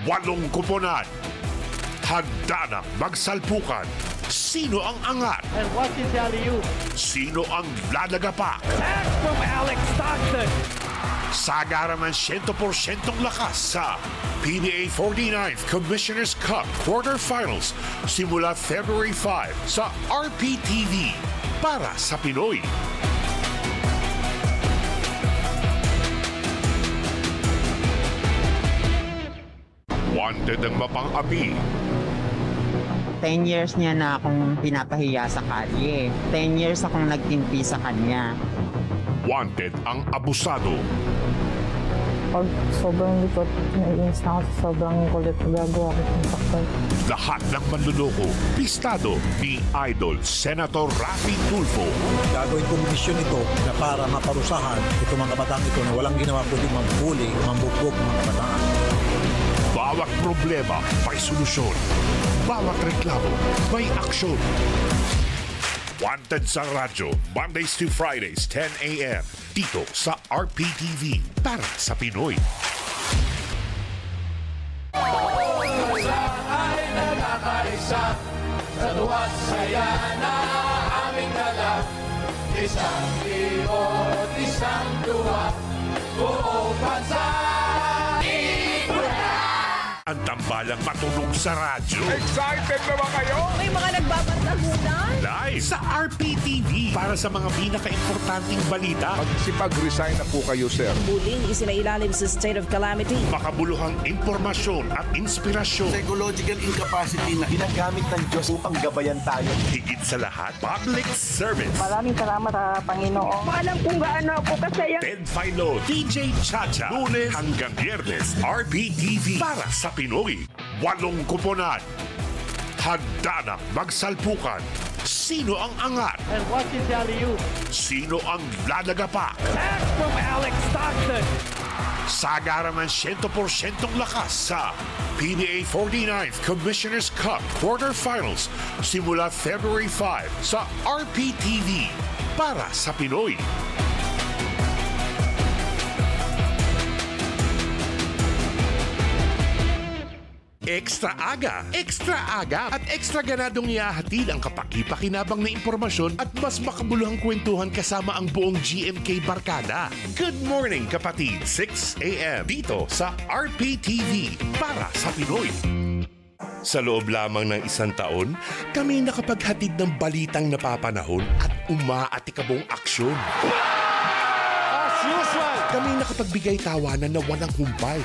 8 koponan. Hagdanang magsalpukan. Sino ang angat? And what is alley-oop? Sino ang lalagapak? Back from Alex Stockton. Sagaraman 100% lakas sa PBA 49th Commissioner's Cup Quarterfinals simula February 5 sa RPTV para sa Pinoy. Wanted ang mapang-api. 10 years niya na akong pinapahiya sa kalye. 10 years akong nagtimpi sa kanya. Wanted ang abusado. Pag sobrang likot, naiinis na ako sa sobrang kulit na gagawa ko ng saktan. Lahat ng manluloko, pistado ni Idol Senator Raffy Tulfo. Gagawin kong misyon ito na para maparusahan itong mga kabataan ito na walang ginawa kundi mambuli, mambugbog mga kabataan. Bawat problema may solusyon. Bawat reklamo may aksyon. Wanted sa radyo, Mondays to Fridays, 10 a.m. Dito sa RPTV para sa Pinoy. Ay nakakaisa sa duwa't saya na aming dala. Isang liot, isang duwa, buong bansa. Ang tambalang matunog sa radyo. Excited na ba kayo? May mga nagbabantagunan. Live sa RPTV para sa mga pinaka-importanting balita. Magsipag-resign na po kayo, sir. Muling isinailalim sa state of calamity. Makabuluhang impormasyon at inspirasyon. Psychological incapacity na ginagamit ng Diyos upang gabayan tayo. Higit sa lahat, public service. Maraming salamat sa Panginoon. Alam kung gaano ako kasaya. Ted Filon, DJ Chacha, Lunes hanggang Biyernes, RPTV para sa Pinoy. 8 koponan. Hagdanang magsalpukan. Sino ang angat? And what is alley-oop? Sino ang lalagapak? Back from Alex Stockton. Sagaraman 100% lakas sa PBA 49th Commissioner's Cup Quarterfinals simula February 5 sa RPTV para sa Pinoy. Extra aga at extra ganadong ihahatid ang kapaki-pakinabang na impormasyon at mas makabuluhang kwentuhan kasama ang buong GMK Barkada. Good morning kapatid, 6 a.m. dito sa RPTV para sa Pinoy. Sa loob lamang ng 1 taon, kami nakapaghatid ng balitang napapanahon at umaatikabong aksyon. As usual. Kami nakapagbigay tawanan na walang humpay.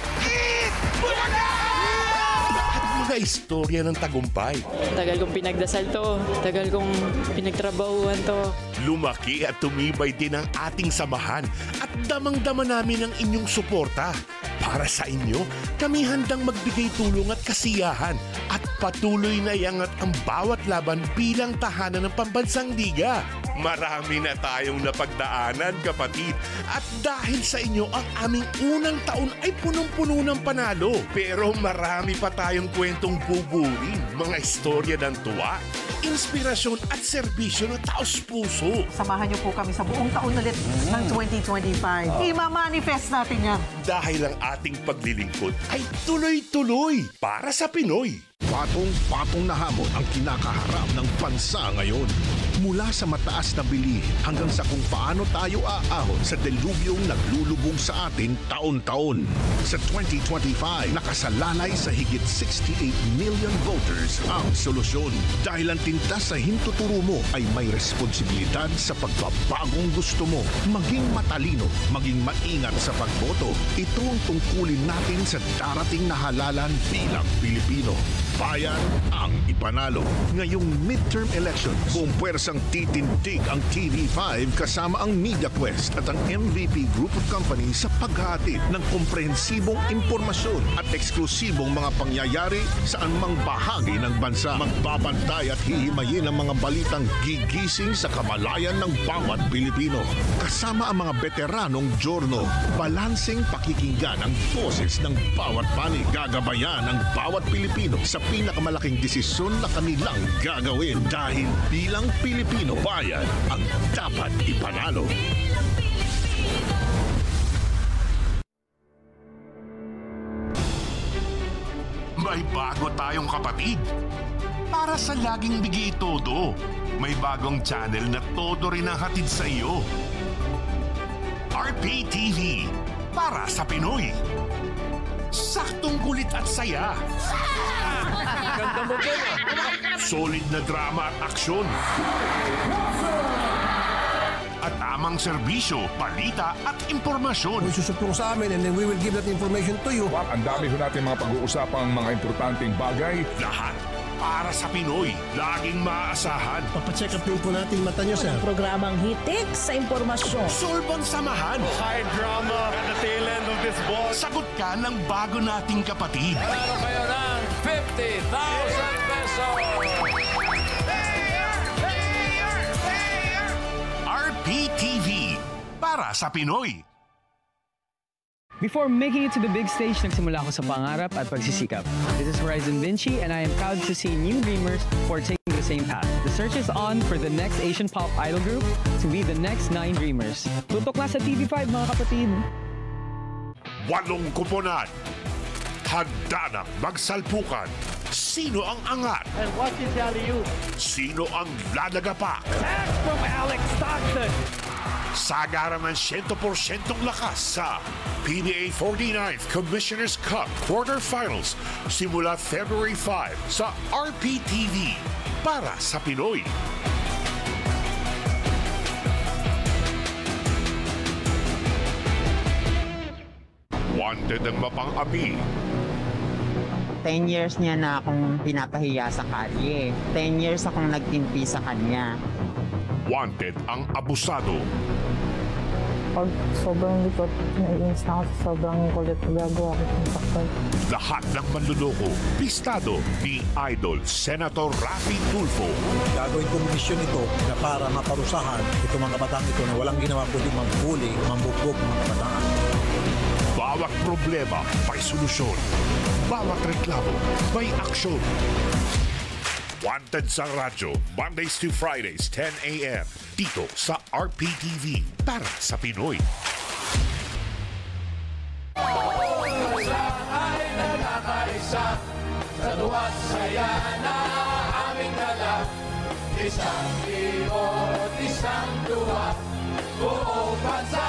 Mga istorya ng tagumpay. Tagal kong pinagdasal to. Tagal kong pinagtrabahuan to. Lumaki at tumibay din ang ating samahan at damang-dama namin ang inyong suporta. Para sa inyo, kami handang magbigay tulong at kasiyahan at patuloy na iangat ang bawat laban bilang tahanan ng pambansang liga. Marami na tayong napagdaanan, kapatid. At dahil sa inyo, ang aming unang taon ay punong-puno ng panalo. Pero marami pa tayong kwentong buburin, mga istorya ng tuwa, inspirasyon at serbisyo na taos-puso. Samahan niyo po kami sa buong taon ulit ng 2025. Ima-manifest natin yan. Dahil ang ating paglilingkod ay tuloy-tuloy para sa Pinoy. Patong-patong na hamon ang kinakaharap ng bansa ngayon. Mula sa mataas na bilihin hanggang sa kung paano tayo aahon sa delubyong naglulubog sa atin taon-taon. Sa 2025, nakasalalay sa higit 68 million voters ang solusyon. Dahil ang tinta sa hintuturo mo ay may responsibilidad sa pagbabagong gusto mo. Maging matalino, maging maingat sa pagboto. Ito ang tungkulin natin sa darating na halalan bilang Pilipino. Bayan ang ipanalo. Ngayong midterm election, buong puwersang titindig ang TV5 kasama ang MediaQuest at ang MVP Group of Companies sa paghahatid ng komprehensibong impormasyon at eksklusibong mga pangyayari sa anumang bahagi ng bansa. Magbabantay at hihimayin ang mga balitang gigising sa kamalayan ng bawat Pilipino. Kasama ang mga veteranong journal, balanseng pakikinggan ang boses ng bawat panig. Gagabayan ang bawat Pilipino sa pinakamalaking desisyon na kanilang gagawin dahil bilang Pilipino, bayan ang dapat ipanalo. May bago tayong kapatid. Para sa laging bigay todo, may bagong channel na todo rin ang hatid sa iyo. RPTV, para sa Pinoy. Saktong kulit at saya. Ganda mo ba? Solid na drama at aksyon. At tamang serbisyo, balita at impormasyon. Kung susuplong sa amin and then we will give that information to you. Ang dami ho natin mga pag-uusapang mga importanteng bagay. Lahat para sa Pinoy. Laging maaasahan. Papacheck up din po natin mata nyo, sir. Programang hitik sa impormasyon. Solbang samahan. High drama at the tail end of this ball. Sagot ka ng bago nating kapatid. Panalo kayo ng 50,000 pesos! RPTV, para sa Pinoy. Before making it to the big stage, nagsimula ako sa pangarap at pagsisikap. This is Horizon Vinci and I am proud to see new dreamers who are taking the same path. The search is on for the next Asian pop idol group to be the next 9 dreamers. Tutok na sa TV5 mga kapatid. 8 kuponan. Handa na magsalpukan. Sino ang angat? And watch his alley-oop. Sino ang lalagapak? Pass from Alex Stockton. Sagaraman 100% lakas sa PBA 49th Commissioner's Cup Quarterfinals simula February 5 sa RPTV, para sa Pinoy. Wanted ang mapang-api. 10 years niya na akong pinapahiya sa kalye. 10 years akong nagtimpi sa kanya. Wanted ang abusado. Pag sobrang likot, naiinis na ako sa sobrang kulit na gagawa ko ng sakal. Lahat ng manluloko, pistado ni Idol Senator Raffy Tulfo. Gagawin kong misyon ito na para maparusahan itong mga kabataan ito na walang ginawa kundi mambuli, mambugbog mga kabataan. Bawat problema may solusyon. Bawat reklamo may aksyon. Wanted sa radyo, Mondays to Fridays, 10 a.m. Dito sa RPTV, para sa Pinoy. Ay nakakaisa sa duwa't saya na aming dala. Isang liot, isang duwa, buong bansa.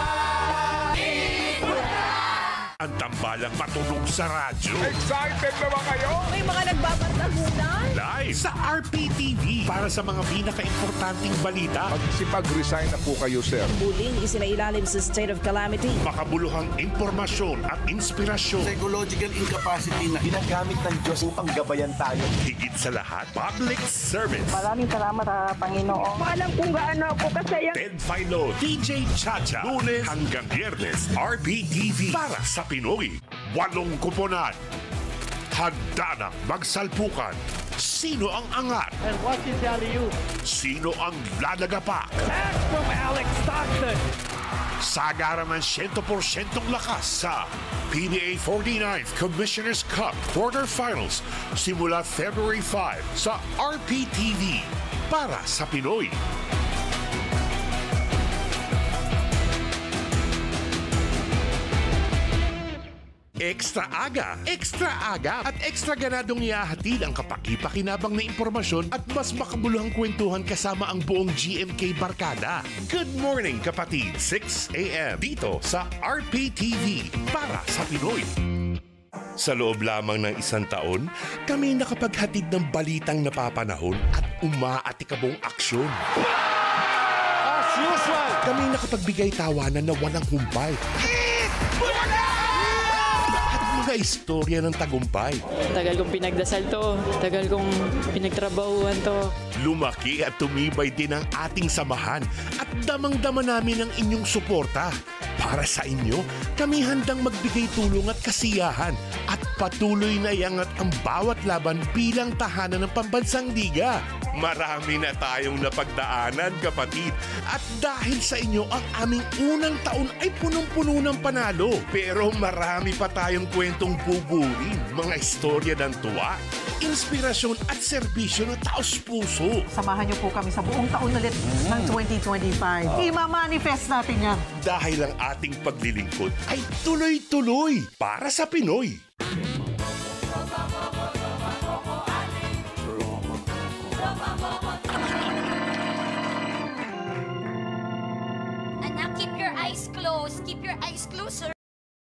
Ang tambalang matunog sa radyo. Excited na ba kayo? May mga nagbabantagunan. Live sa RPTV para sa mga pinaka-importanting balita. Magsipag-resign na po kayo, sir. Muling isinailalim sa state of calamity. Makabuluhang impormasyon at inspirasyon. Psychological incapacity na ginagamit ng Diyos upang gabayan tayo. Higit sa lahat, public service. Maraming salamat sa Panginoon. Maalam kung gaano ako kasaya. Ted Filon, DJ Chacha, Lunes hanggang Biyernes, RPTV, para sa Pinoy. 8 kuponan. Handa na magsalpukan. Sino ang angat? And watch his alley-oop. Sino ang lalagapak? Pass from Alex Stockton. Sagaraman 100% lakas sa PBA 49th Commissioner's Cup Quarterfinals simula February 5 sa RPTV, para sa Pinoy. Extra aga at extra ganadong ihahatid ang kapaki-pakinabang na impormasyon at mas makabuluhang kwentuhan kasama ang buong GMK Barkada. Good morning kapatid, 6 a.m. dito sa RPTV, para sa Pinoy. Sa loob lamang ng 1 taon, kami nakapaghatid ng balitang napapanahon at umaatikabong aksyon. As usual. Kami nakapagbigay tawanan na walang humpay. Mga istorya ng tagumpay. Tagal kong pinagdasal to. Tagal kong pinagtrabahuan to. Lumaki at tumibay din ang ating samahan at damang-dama namin ang inyong suporta. Para sa inyo, kami handang magbigay tulong at kasiyahan at patuloy na iangat ang bawat laban bilang tahanan ng pambansang liga. Marami na tayong napagdaanan, kapatid. At dahil sa inyo, ang aming unang taon ay punong-puno ng panalo. Pero marami pa tayong kwentong bubuin. Mga istorya ng tuwa, inspirasyon at serbisyo na taos-puso. Samahan niyo po kami sa buong taon ulit ng 2025. Ima-manifest natin yan. Dahil ang ating paglilingkod ay tuloy-tuloy para sa Pinoy. Anak, keep your eyes closed. Keep your eyes closed, sir.